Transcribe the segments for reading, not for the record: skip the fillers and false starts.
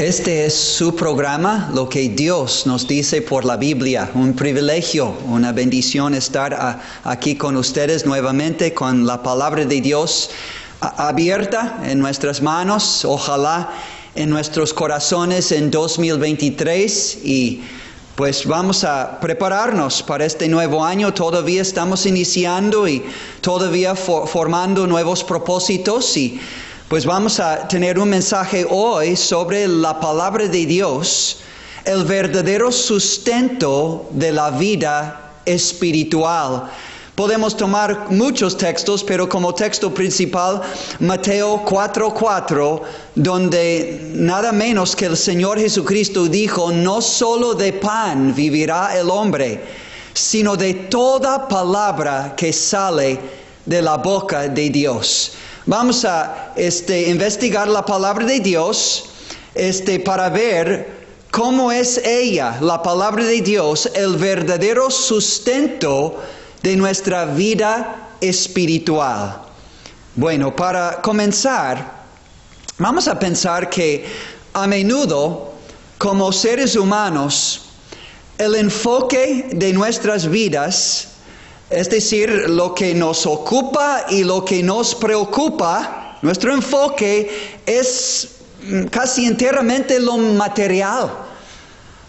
Este es su programa, lo que Dios nos dice por la Biblia. Un privilegio, una bendición estar aquí con ustedes nuevamente con la palabra de Dios abierta en nuestras manos. Ojalá en nuestros corazones en 2023 y pues vamos a prepararnos para este nuevo año. Todavía estamos iniciando y todavía formando nuevos propósitos y pues vamos a tener un mensaje hoy sobre la palabra de Dios, el verdadero sustento de la vida espiritual. Podemos tomar muchos textos, pero como texto principal, Mateo 4:4, donde nada menos que el Señor Jesucristo dijo, no solo de pan vivirá el hombre, sino de toda palabra que sale de la boca de Dios. Vamos a investigar la palabra de Dios para ver cómo es ella, la palabra de Dios, el verdadero sustento de nuestra vida espiritual. Bueno, para comenzar, vamos a pensar que a menudo, como seres humanos, el enfoque de nuestras vidas, es decir, lo que nos ocupa y lo que nos preocupa, nuestro enfoque es casi enteramente lo material.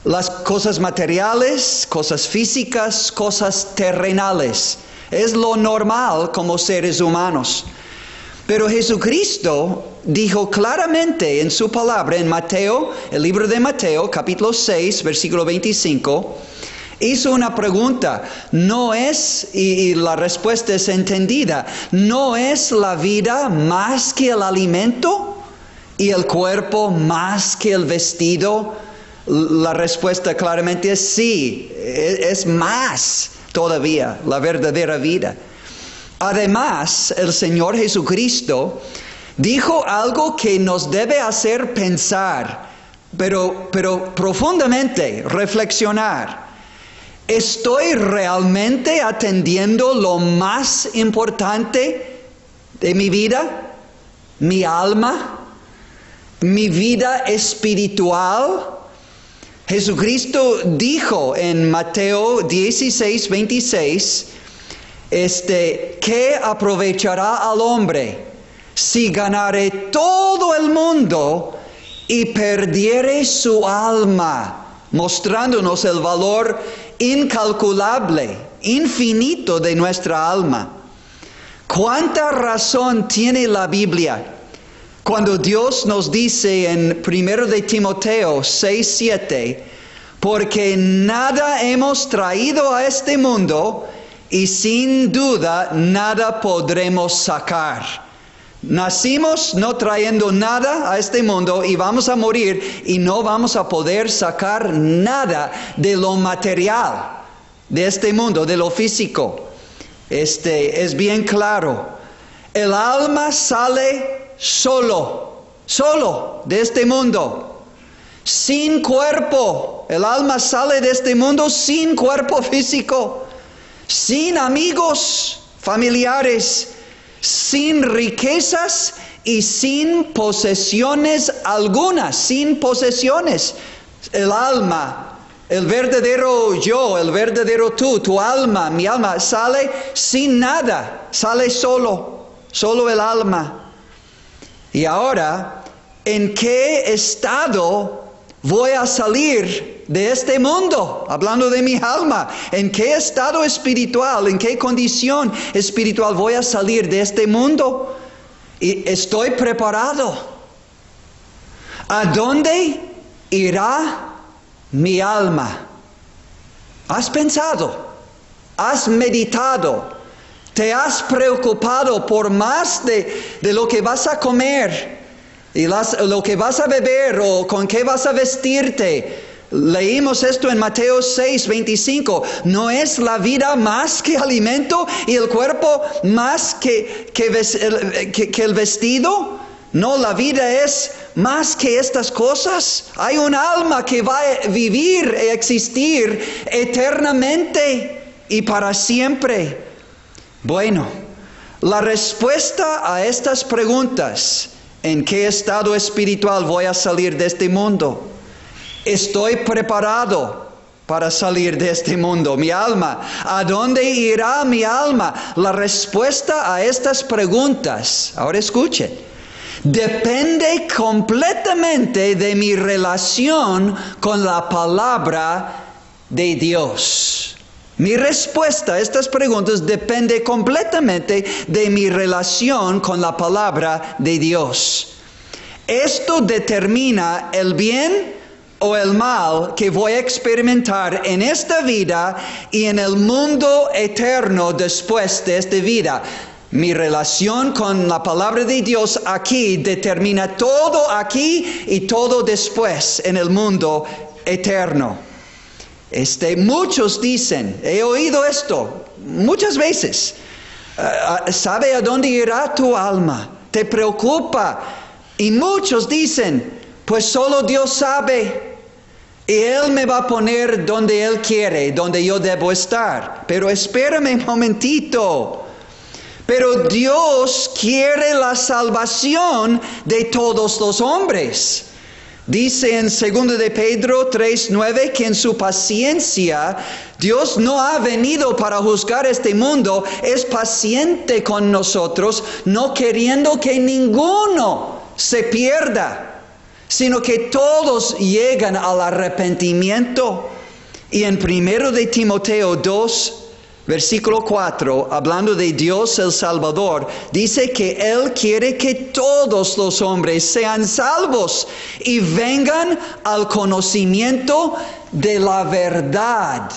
Las cosas materiales, cosas físicas, cosas terrenales. Es lo normal como seres humanos. Pero Jesucristo dijo claramente en su palabra, en Mateo, el libro de Mateo, capítulo 6, versículo 25, hizo una pregunta, no es, y la respuesta es entendida, ¿no es la vida más que el alimento y el cuerpo más que el vestido? La respuesta claramente es sí, es más todavía la verdadera vida. Además, el Señor Jesucristo dijo algo que nos debe hacer pensar, pero profundamente reflexionar. ¿Estoy realmente atendiendo lo más importante de mi vida? ¿Mi alma? ¿Mi vida espiritual? Jesucristo dijo en Mateo 16, 26, ¿qué aprovechará al hombre si ganare todo el mundo y perdiere su alma? Mostrándonos el valor incalculable, infinito de nuestra alma. ¿Cuánta razón tiene la Biblia cuando Dios nos dice en 1 de Timoteo 6:7, porque nada hemos traído a este mundo y sin duda nada podremos sacar? Nacimos no trayendo nada a este mundo y vamos a morir y no vamos a poder sacar nada de lo material, de este mundo, de lo físico. Es bien claro. El alma sale solo de este mundo, sin cuerpo. El alma sale de este mundo sin cuerpo físico, sin amigos, familiares, sin riquezas y sin posesiones algunas, sin posesiones. El alma, el verdadero yo, el verdadero tú, tu alma, mi alma, sale sin nada, sale solo el alma. Y ahora, ¿en qué estado voy a salir de este mundo? Hablando de mi alma, ¿en qué estado espiritual, en qué condición espiritual voy a salir de este mundo? Y estoy preparado. ¿A dónde irá mi alma? ¿Has pensado? ¿Has meditado? ¿Te has preocupado por más de lo que vas a comer y lo que vas a beber o con qué vas a vestirte? Leímos esto en Mateo 6:25. ¿No es la vida más que alimento y el cuerpo más que el vestido? No, la vida es más que estas cosas. Hay un alma que va a vivir y existir eternamente y para siempre. Bueno, la respuesta a estas preguntas ¿En qué estado espiritual voy a salir de este mundo? ¿Estoy preparado para salir de este mundo? Mi alma, ¿a dónde irá mi alma? La respuesta a estas preguntas, ahora escuchen, depende completamente de mi relación con la palabra de Dios. Mi respuesta a estas preguntas depende completamente de mi relación con la palabra de Dios. Esto determina el bien o el mal que voy a experimentar en esta vida y en el mundo eterno después de esta vida. Mi relación con la palabra de Dios aquí determina todo aquí y todo después en el mundo eterno. Muchos dicen, he oído esto muchas veces, ¿sabe a dónde irá tu alma? ¿Te preocupa? Y muchos dicen, pues solo Dios sabe y Él me va a poner donde Él quiere, donde yo debo estar. Pero espérame un momentito. Pero Dios quiere la salvación de todos los hombres. Dice en 2 de Pedro 3:9 que en su paciencia Dios no ha venido para juzgar este mundo, es paciente con nosotros, no queriendo que ninguno se pierda, sino que todos llegan al arrepentimiento. Y en 1 de Timoteo 2, versículo 4, hablando de Dios el Salvador, dice que Él quiere que todos los hombres sean salvos y vengan al conocimiento de la verdad.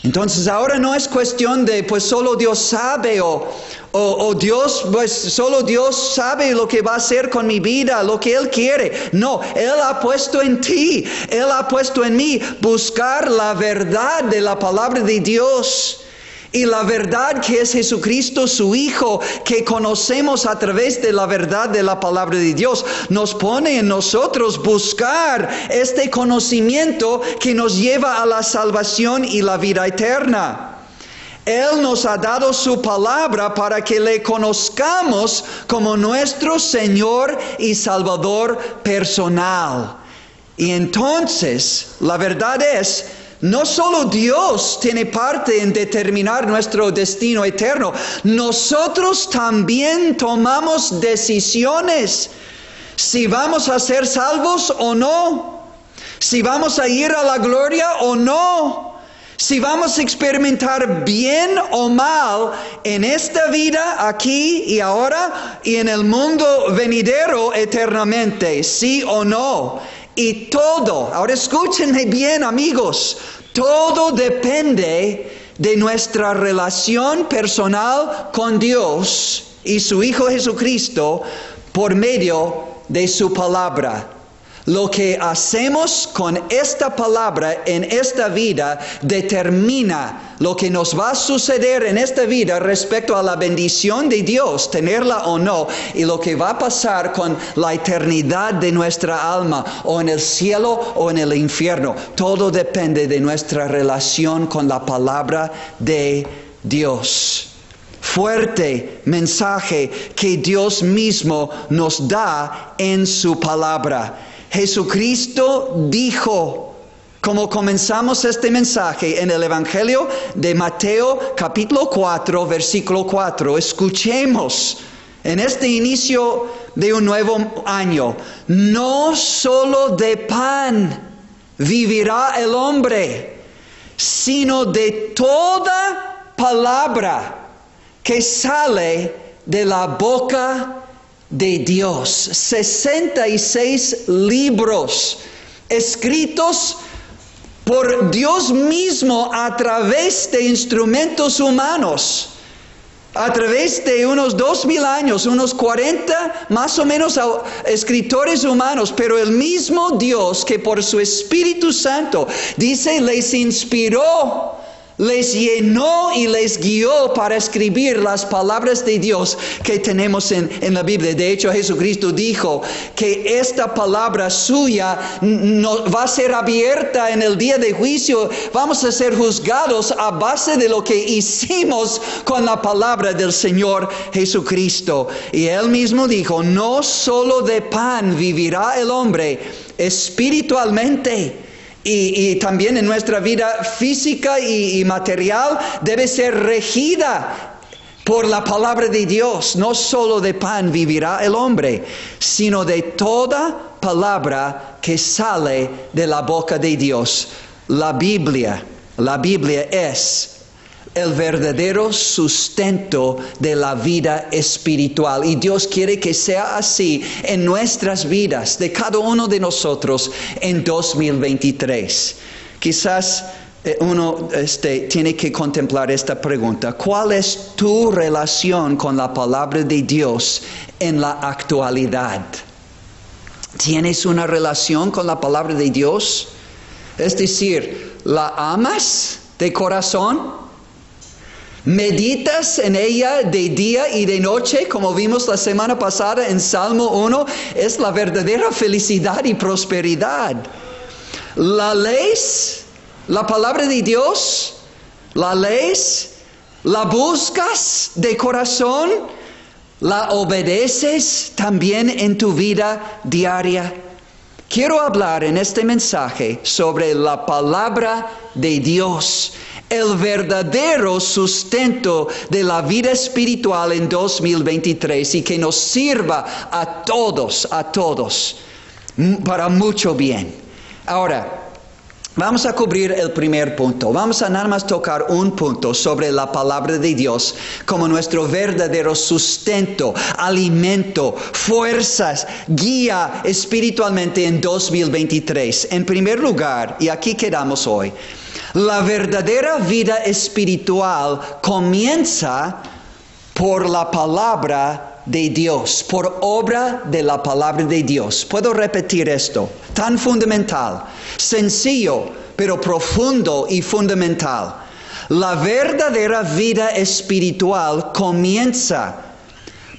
Entonces ahora no es cuestión de pues solo Dios sabe o Dios, pues solo Dios sabe lo que va a hacer con mi vida, lo que Él quiere. No, Él ha puesto en ti, Él ha puesto en mí buscar la verdad de la palabra de Dios. Y la verdad que es Jesucristo, su Hijo, que conocemos a través de la verdad de la palabra de Dios, nos pone en nosotros buscar este conocimiento que nos lleva a la salvación y la vida eterna. Él nos ha dado su palabra para que le conozcamos como nuestro Señor y Salvador personal. Y entonces, la verdad es, no solo Dios tiene parte en determinar nuestro destino eterno, nosotros también tomamos decisiones si vamos a ser salvos o no, si vamos a ir a la gloria o no, si vamos a experimentar bien o mal en esta vida, aquí y ahora, y en el mundo venidero eternamente, sí o no. Y todo, ahora escúchenme bien amigos, todo depende de nuestra relación personal con Dios y su Hijo Jesucristo por medio de su palabra. Lo que hacemos con esta palabra en esta vida determina lo que nos va a suceder en esta vida respecto a la bendición de Dios, tenerla o no, y lo que va a pasar con la eternidad de nuestra alma, o en el cielo o en el infierno. Todo depende de nuestra relación con la palabra de Dios. Fuerte mensaje que Dios mismo nos da en su palabra. Jesucristo dijo, como comenzamos este mensaje en el Evangelio de Mateo capítulo 4, versículo 4, escuchemos en este inicio de un nuevo año, no solo de pan vivirá el hombre, sino de toda palabra que sale de la boca de Dios. 66 libros escritos por Dios mismo a través de instrumentos humanos, a través de unos 2000 años, unos 40 más o menos escritores humanos, pero el mismo Dios que por su Espíritu Santo, dice, les inspiró les llenó y les guió para escribir las palabras de Dios que tenemos en la Biblia. De hecho, Jesucristo dijo que esta palabra suya no, va a ser abierta en el día de juicio. Vamos a ser juzgados a base de lo que hicimos con la palabra del Señor Jesucristo. Y Él mismo dijo, no solo de pan vivirá el hombre, espiritualmente. Y también en nuestra vida física y material debe ser regida por la palabra de Dios. No solo de pan vivirá el hombre, sino de toda palabra que sale de la boca de Dios. La Biblia es el verdadero sustento de la vida espiritual. Y Dios quiere que sea así en nuestras vidas, de cada uno de nosotros en 2023. Quizás uno tiene que contemplar esta pregunta. ¿Cuál es tu relación con la palabra de Dios en la actualidad? ¿Tienes una relación con la palabra de Dios? Es decir, ¿la amas de corazón? ¿Meditas en ella de día y de noche? Como vimos la semana pasada en Salmo 1, es la verdadera felicidad y prosperidad. ¿La lees? ¿La palabra de Dios? ¿La lees? ¿La buscas de corazón? ¿La obedeces también en tu vida diaria? Quiero hablar en este mensaje sobre la palabra de Dios, el verdadero sustento de la vida espiritual en 2023 y que nos sirva a todos, para mucho bien. Ahora, vamos a cubrir el primer punto. Vamos a nada más tocar un punto sobre la palabra de Dios como nuestro verdadero sustento, alimento, fuerzas, guía espiritualmente en 2023. En primer lugar, y aquí quedamos hoy, la verdadera vida espiritual comienza por la palabra de Dios, por obra de la palabra de Dios. Puedo repetir esto, tan fundamental, sencillo, pero profundo y fundamental. La verdadera vida espiritual comienza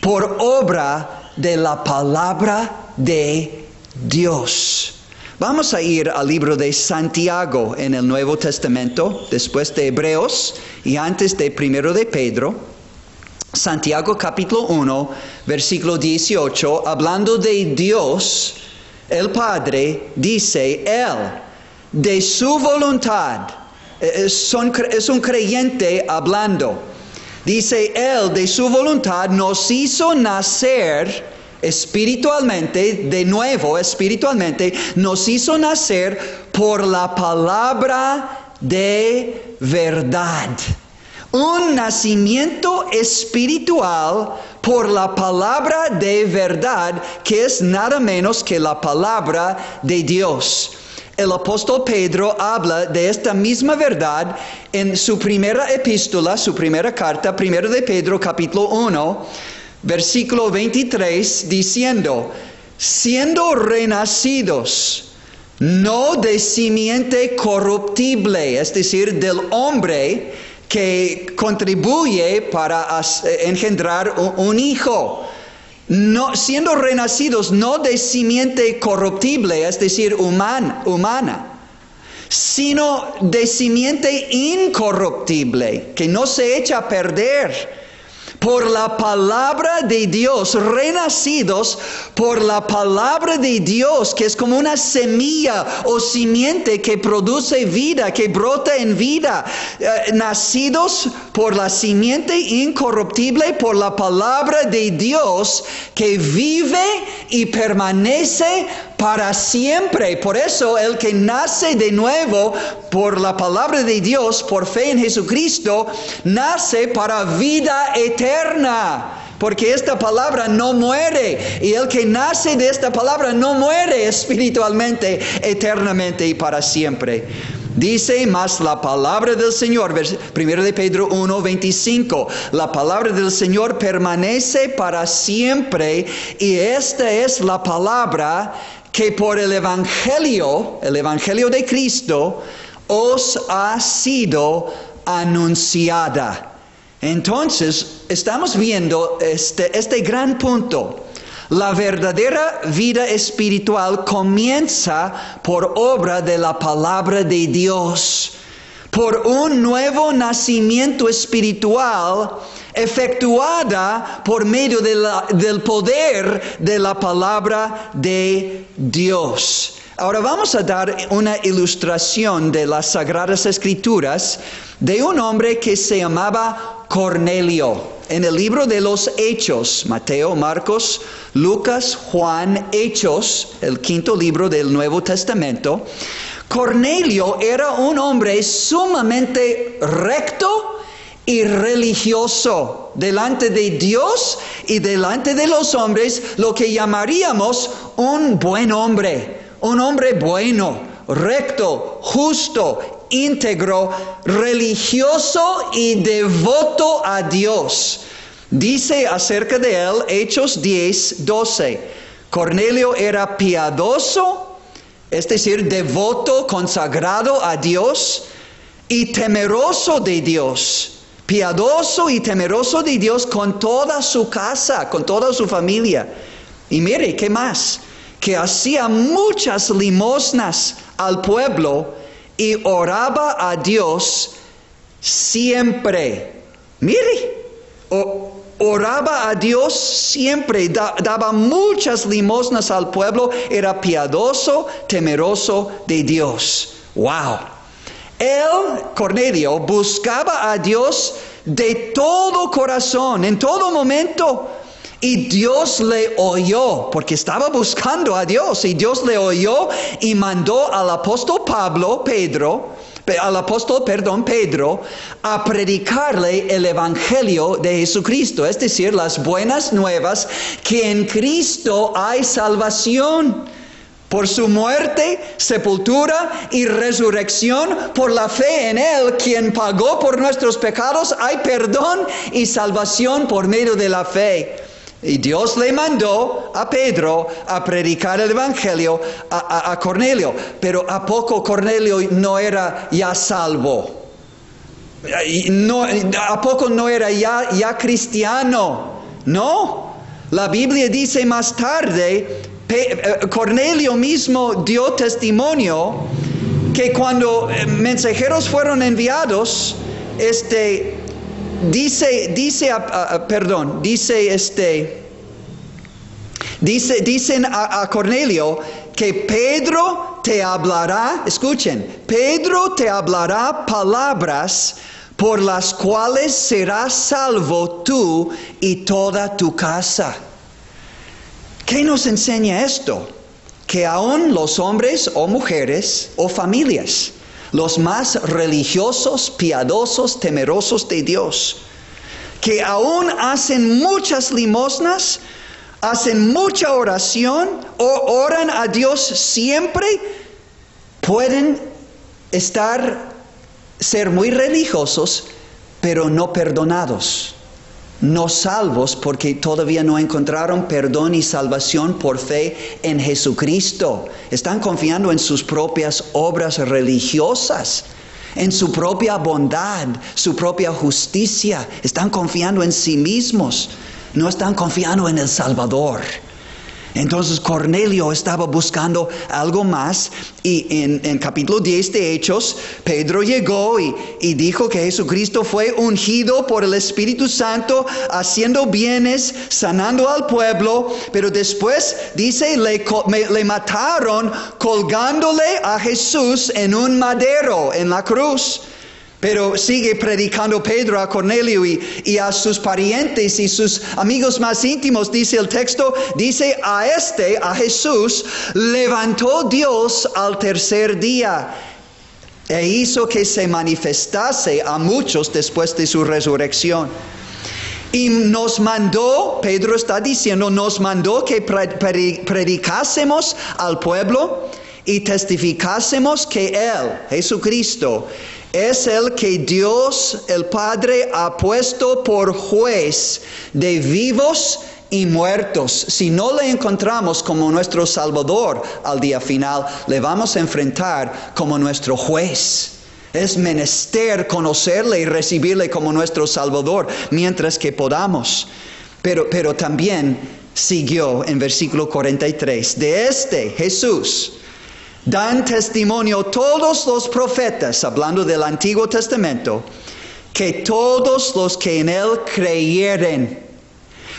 por obra de la palabra de Dios. Vamos a ir al libro de Santiago en el Nuevo Testamento, después de Hebreos y antes de Primero de Pedro. Santiago capítulo 1, versículo 18, hablando de Dios, el Padre, dice, Él, de su voluntad, es un creyente hablando, dice, Él, de su voluntad, nos hizo nacer espiritualmente, de nuevo, espiritualmente, nos hizo nacer por la palabra de verdad. Un nacimiento espiritual por la palabra de verdad, que es nada menos que la palabra de Dios. El apóstol Pedro habla de esta misma verdad en su primera epístola, su primera carta, primero de Pedro, capítulo 1, versículo 23, diciendo, siendo renacidos, no de simiente corruptible, es decir, del hombre que contribuye para engendrar un hijo. No, siendo renacidos no de simiente corruptible, es decir, humana, sino de simiente incorruptible, que no se echa a perder. Por la palabra de Dios, renacidos por la palabra de Dios, que es como una semilla o simiente que produce vida, que brota en vida. Nacidos por la simiente incorruptible, por la palabra de Dios, que vive y permanece para siempre. Por eso el que nace de nuevo por la palabra de Dios, por fe en Jesucristo, nace para vida eterna. Porque esta palabra no muere. Y el que nace de esta palabra no muere espiritualmente, eternamente y para siempre. Dice más la palabra del Señor, 1 de Pedro 1, 25. La palabra del Señor permanece para siempre. Y esta es la palabra que por el Evangelio de Cristo, os ha sido anunciada. Entonces, estamos viendo este gran punto. La verdadera vida espiritual comienza por obra de la palabra de Dios, por un nuevo nacimiento espiritual efectuada por medio del poder de la palabra de Dios. Ahora vamos a dar una ilustración de las Sagradas Escrituras de un hombre que se llamaba Cornelio. En el libro de los Hechos, Mateo, Marcos, Lucas, Juan, Hechos, el quinto libro del Nuevo Testamento, Cornelio era un hombre sumamente recto y religioso delante de Dios y delante de los hombres, lo que llamaríamos un buen hombre, un hombre bueno, recto, justo, íntegro, religioso y devoto a Dios. Dice acerca de él, Hechos 10:12, Cornelio era piadoso, es decir, devoto, consagrado a Dios y temeroso de Dios. Piadoso y temeroso de Dios con toda su casa, con toda su familia. Y mire, ¿qué más? Que hacía muchas limosnas al pueblo y oraba a Dios siempre. Mire, oraba a Dios siempre, daba muchas limosnas al pueblo, era piadoso, temeroso de Dios. ¡Wow! Él, Cornelio, buscaba a Dios de todo corazón, en todo momento. Y Dios le oyó, porque estaba buscando a Dios. Y Dios le oyó y mandó al apóstol Pedro, a predicarle el Evangelio de Jesucristo. Es decir, las buenas nuevas que en Cristo hay salvación. Por su muerte, sepultura y resurrección, por la fe en Él, quien pagó por nuestros pecados, hay perdón y salvación por medio de la fe. Y Dios le mandó a Pedro a predicar el Evangelio a Cornelio. Pero ¿a poco Cornelio no era ya salvo? ¿A poco no era ya cristiano? No. La Biblia dice más tarde, Cornelio mismo dio testimonio que cuando mensajeros fueron enviados, dicen a Cornelio que Pedro te hablará, escuchen, Pedro te hablará palabras por las cuales serás salvo tú y toda tu casa. ¿Qué nos enseña esto? Que aún los hombres o mujeres o familias, los más religiosos, piadosos, temerosos de Dios, que aún hacen muchas limosnas, hacen mucha oración, o oran a Dios siempre, pueden ser muy religiosos, pero no perdonados. No salvos porque todavía no encontraron perdón y salvación por fe en Jesucristo. Están confiando en sus propias obras religiosas, en su propia bondad, su propia justicia. Están confiando en sí mismos. No están confiando en el Salvador. Entonces Cornelio estaba buscando algo más, y en capítulo 10 de Hechos, Pedro llegó y dijo que Jesucristo fue ungido por el Espíritu Santo, haciendo bienes, sanando al pueblo, pero después dice, le mataron colgándole a Jesús en un madero, en la cruz. Pero sigue predicando Pedro a Cornelio y a sus parientes y sus amigos más íntimos, dice el texto, dice a Jesús, levantó Dios al tercer día e hizo que se manifestase a muchos después de su resurrección. Y nos mandó, Pedro está diciendo, nos mandó que predicásemos al pueblo y testificásemos que Él, Jesucristo, es el que Dios, el Padre, ha puesto por juez de vivos y muertos. Si no le encontramos como nuestro Salvador al día final, le vamos a enfrentar como nuestro juez. Es menester conocerle y recibirle como nuestro Salvador mientras que podamos. Pero también siguió en versículo 43. De este Jesús dan testimonio todos los profetas, hablando del Antiguo Testamento, que todos los que en él creyeren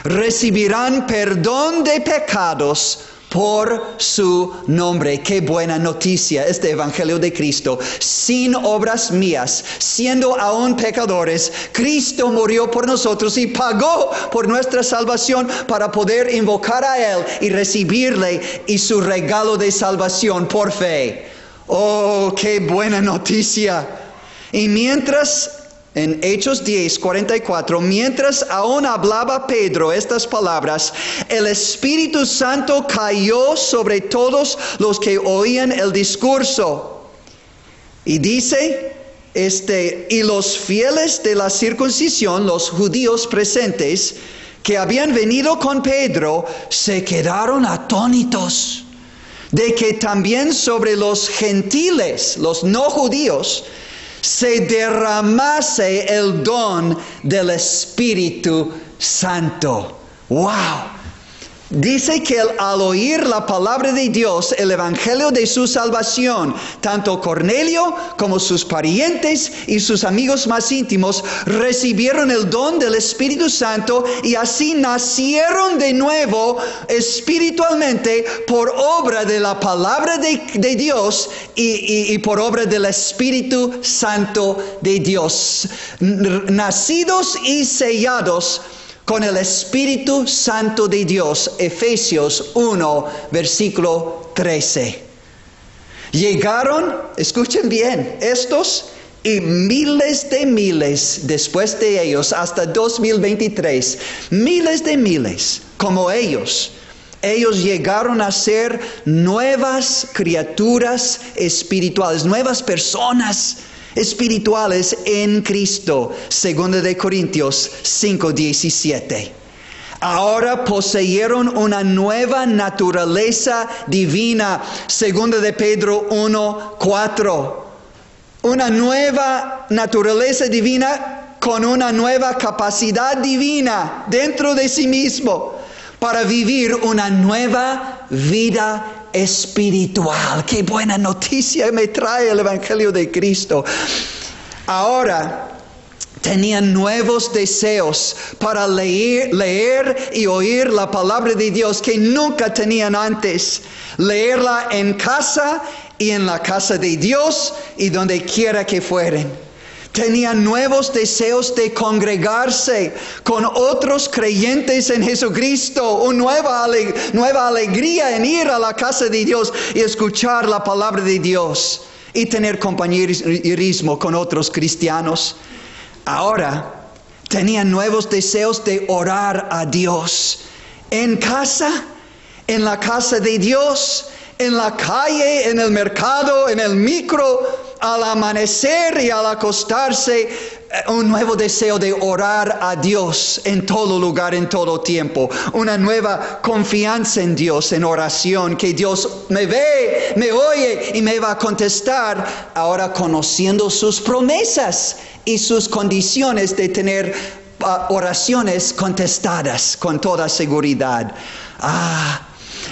recibirán perdón de pecados por su nombre. Qué buena noticia este Evangelio de Cristo. Sin obras mías, siendo aún pecadores, Cristo murió por nosotros y pagó por nuestra salvación para poder invocar a Él y recibirle y su regalo de salvación por fe. Oh, qué buena noticia. Y mientras, en Hechos 10, 44, mientras aún hablaba Pedro estas palabras, el Espíritu Santo cayó sobre todos los que oían el discurso. Y dice, y los fieles de la circuncisión, los judíos presentes, que habían venido con Pedro, se quedaron atónitos de que también sobre los gentiles, los no judíos, se derramase el don del Espíritu Santo. ¡Wow! Dice que al oír la palabra de Dios, el evangelio de su salvación, tanto Cornelio como sus parientes y sus amigos más íntimos recibieron el don del Espíritu Santo y así nacieron de nuevo espiritualmente por obra de la palabra de Dios y por obra del Espíritu Santo de Dios. Nacidos y sellados con el Espíritu Santo de Dios. Efesios 1, versículo 13. Llegaron, escuchen bien, estos y miles de miles después de ellos, hasta 2023, miles de miles como ellos. Ellos llegaron a ser nuevas criaturas espirituales, nuevas personas espirituales en Cristo. 2 de Corintios 5:17. Ahora poseyeron una nueva naturaleza divina. 2 de Pedro 1:4. Una nueva naturaleza divina con una nueva capacidad divina dentro de sí mismo para vivir una nueva vida espiritual. Qué buena noticia me trae el Evangelio de Cristo. Ahora tenían nuevos deseos para leer y oír la palabra de Dios que nunca tenían antes. Leerla en casa y en la casa de Dios y donde quiera que fueren. Tenían nuevos deseos de congregarse con otros creyentes en Jesucristo. Una nueva alegría en ir a la casa de Dios y escuchar la palabra de Dios. Y tener compañerismo con otros cristianos. Ahora tenían nuevos deseos de orar a Dios. En casa, en la casa de Dios, en la calle, en el mercado, en el micro, al amanecer y al acostarse, un nuevo deseo de orar a Dios en todo lugar, en todo tiempo. Una nueva confianza en Dios, en oración, que Dios me ve, me oye y me va a contestar. Ahora conociendo sus promesas y sus condiciones de tener oraciones contestadas con toda seguridad.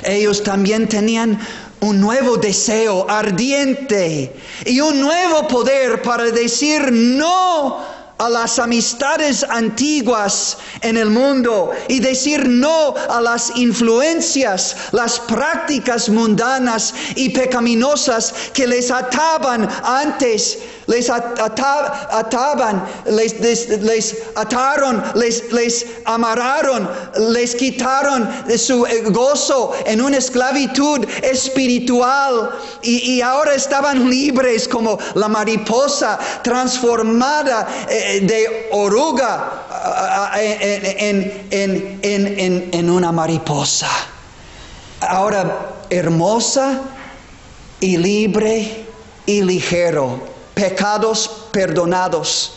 Ellos también tenían un nuevo deseo ardiente y un nuevo poder para decir no a las amistades antiguas en el mundo y decir no a las influencias, las prácticas mundanas y pecaminosas que les ataban antes. Les ataron, les amarraron, les quitaron de su gozo en una esclavitud espiritual y ahora estaban libres como la mariposa transformada de oruga en una mariposa. Ahora hermosa y libre y ligero. Pecados perdonados,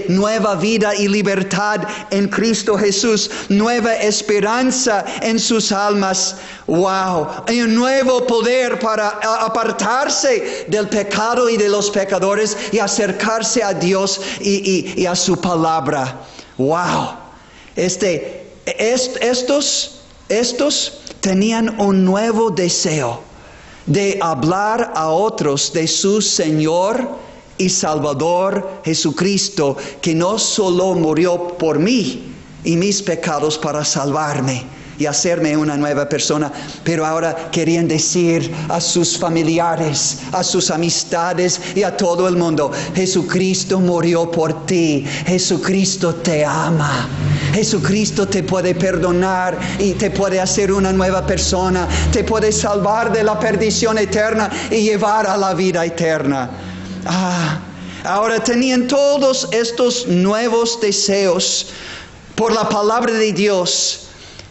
nueva vida y libertad en Cristo Jesús, nueva esperanza en sus almas. ¡Wow! Hay un nuevo poder para apartarse del pecado y de los pecadores y acercarse a Dios y a su palabra. ¡Wow! Estos tenían un nuevo deseo de hablar a otros de su Señor y Salvador Jesucristo, que no solo murió por mí y mis pecados para salvarme y hacerme una nueva persona, pero ahora querían decir a sus familiares, a sus amistades y a todo el mundo: Jesucristo murió por ti, Jesucristo te ama, Jesucristo te puede perdonar y te puede hacer una nueva persona, te puede salvar de la perdición eterna y llevar a la vida eterna. Ahora tenían todos estos nuevos deseos por la palabra de Dios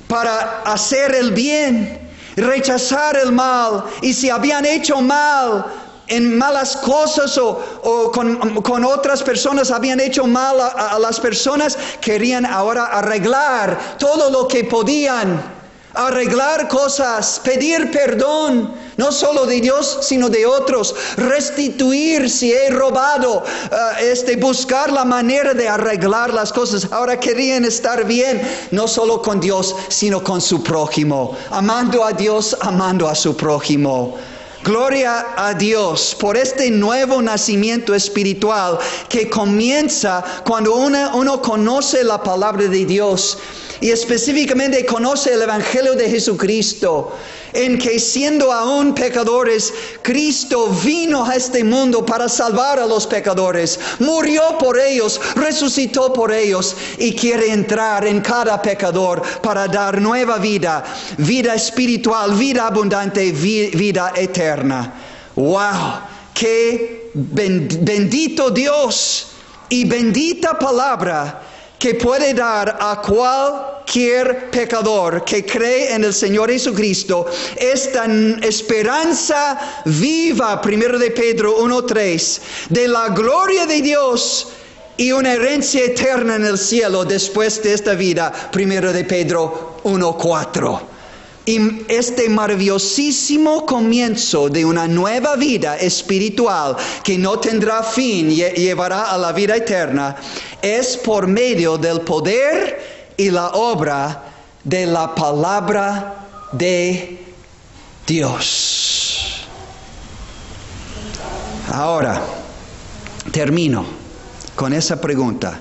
para hacer el bien, rechazar el mal, y si habían hecho mal en malas cosas o con otras personas, habían hecho mal a las personas, querían ahora arreglar todo lo que podían. Arreglar cosas, pedir perdón, no solo de Dios, sino de otros, restituir si he robado, buscar la manera de arreglar las cosas. Ahora querían estar bien, no solo con Dios, sino con su prójimo, amando a Dios, amando a su prójimo. Gloria a Dios por este nuevo nacimiento espiritual que comienza cuando uno conoce la palabra de Dios y específicamente conoce el Evangelio de Jesucristo, en que siendo aún pecadores, Cristo vino a este mundo para salvar a los pecadores, murió por ellos, resucitó por ellos y quiere entrar en cada pecador para dar nueva vida, vida espiritual, vida abundante, vida eterna. ¡Wow! ¡Qué bendito Dios y bendita palabra que puede dar a cualquier pecador que cree en el Señor Jesucristo esta esperanza viva, 1 de Pedro 1:3, de la gloria de Dios y una herencia eterna en el cielo después de esta vida, 1 de Pedro 1:4. Y este maravillosísimo comienzo de una nueva vida espiritual que no tendrá fin y llevará a la vida eterna es por medio del poder y la obra de la palabra de Dios. Ahora, termino con esa pregunta.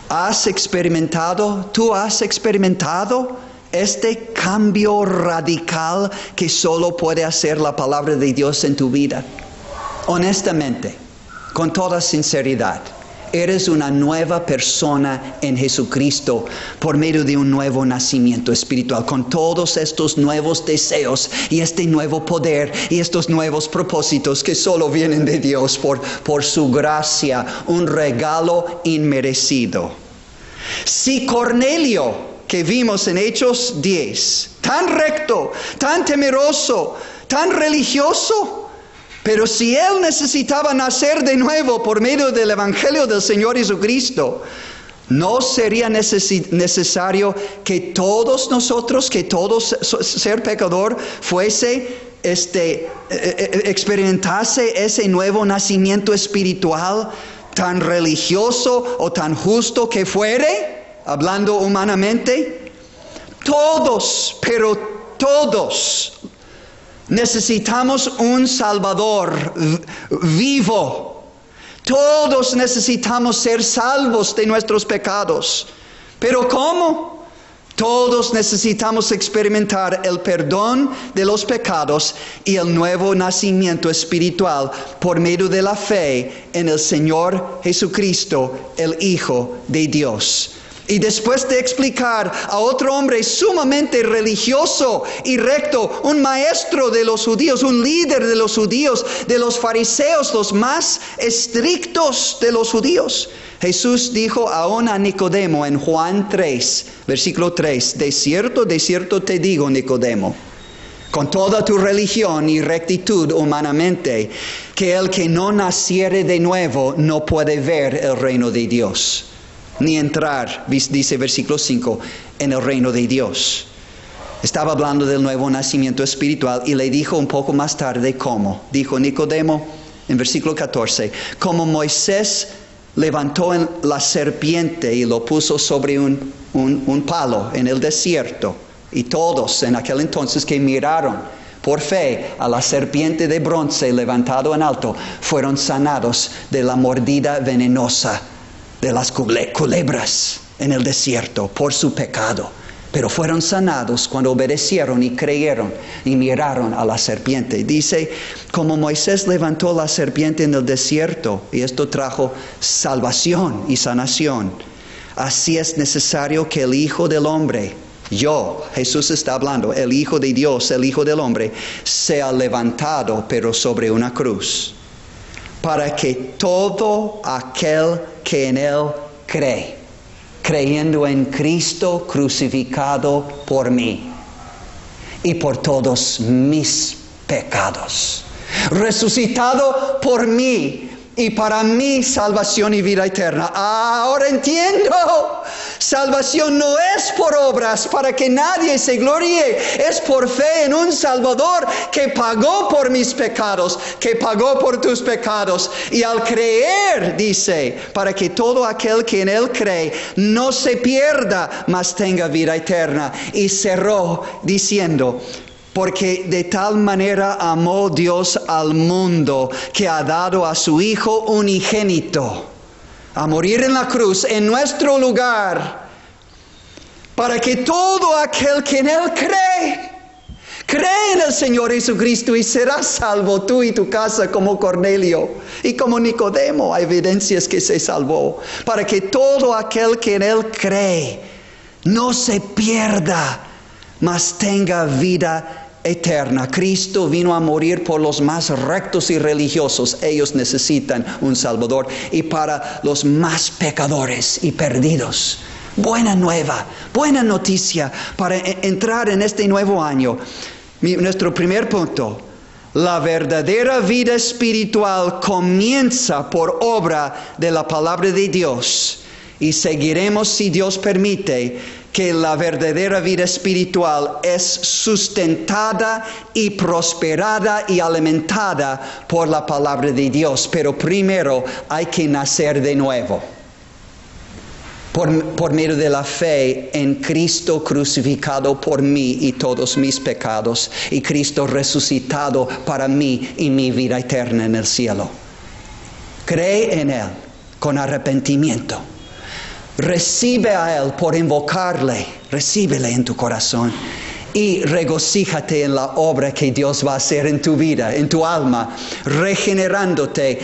¿Tú has experimentado este cambio radical que solo puede hacer la palabra de Dios en tu vida? Honestamente, con toda sinceridad, eres una nueva persona en Jesucristo por medio de un nuevo nacimiento espiritual, con todos estos nuevos deseos y este nuevo poder y estos nuevos propósitos que solo vienen de Dios por su gracia, un regalo inmerecido. Si Cornelio, que vimos en Hechos 10, tan recto, tan temeroso, tan religioso, pero si él necesitaba nacer de nuevo por medio del Evangelio del Señor Jesucristo, ¿no sería necesario que todos nosotros, que todos ser pecador experimentase ese nuevo nacimiento espiritual, tan religioso o tan justo que fuere? Hablando humanamente, todos, pero todos, necesitamos un Salvador vivo. Todos necesitamos ser salvos de nuestros pecados. ¿Pero cómo? Todos necesitamos experimentar el perdón de los pecados y el nuevo nacimiento espiritual por medio de la fe en el Señor Jesucristo, el Hijo de Dios. Y después de explicar a otro hombre sumamente religioso y recto, un maestro de los judíos, un líder de los judíos, de los fariseos, los más estrictos de los judíos, Jesús dijo aún a Nicodemo en Juan 3, versículo 3, de cierto te digo, Nicodemo, con toda tu religión y rectitud humanamente, que el que no naciere de nuevo no puede ver el reino de Dios, ni entrar, dice versículo 5, en el reino de Dios. Estaba hablando del nuevo nacimiento espiritual y le dijo un poco más tarde cómo. Dijo Nicodemo en versículo 14, como Moisés levantó la serpiente y lo puso sobre un palo en el desierto, y todos en aquel entonces que miraron por fe a la serpiente de bronce levantado en alto, fueron sanados de la mordida venenosa de las culebras en el desierto por su pecado. Pero fueron sanados cuando obedecieron y creyeron y miraron a la serpiente. Dice, como Moisés levantó la serpiente en el desierto, y esto trajo salvación y sanación, así es necesario que el Hijo del Hombre, Jesús está hablando, el Hijo de Dios, el Hijo del Hombre, sea levantado, pero sobre una cruz, para que todo aquel que en Él cree, creyendo en Cristo crucificado por mí y por todos mis pecados, resucitado por mí y para mí salvación y vida eterna. Ahora entiendo, salvación no es por obras para que nadie se gloríe, es por fe en un Salvador que pagó por mis pecados, que pagó por tus pecados, y al creer, dice, para que todo aquel que en Él cree no se pierda, mas tenga vida eterna. Y cerró diciendo, porque de tal manera amó Dios al mundo que ha dado a su Hijo unigénito a morir en la cruz en nuestro lugar, para que todo aquel que en Él cree en el Señor Jesucristo y serás salvo tú y tu casa, como Cornelio y como Nicodemo. Hay evidencias que se salvó. Para que todo aquel que en Él cree no se pierda, mas tenga vida eterna. Cristo vino a morir por los más rectos y religiosos. Ellos necesitan un Salvador. Y para los más pecadores y perdidos, buena nueva, buena noticia para entrar en este nuevo año. Nuestro primer punto: la verdadera vida espiritual comienza por obra de la palabra de Dios, y seguiremos, si Dios permite, que la verdadera vida espiritual es sustentada y prosperada y alimentada por la palabra de Dios. Pero primero hay que nacer de nuevo por medio de la fe en Cristo crucificado por mí y todos mis pecados, y Cristo resucitado para mí y mi vida eterna en el cielo. Cree en Él con arrepentimiento. Recibe a Él por invocarle, recíbele en tu corazón y regocíjate en la obra que Dios va a hacer en tu vida, en tu alma, regenerándote,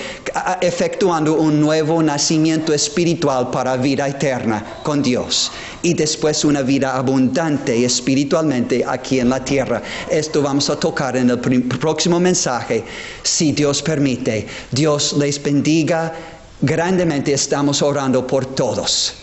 efectuando un nuevo nacimiento espiritual para vida eterna con Dios, y después una vida abundante espiritualmente aquí en la tierra. Esto vamos a tocar en el próximo mensaje, si Dios permite. Dios les bendiga grandemente. Estamos orando por todos.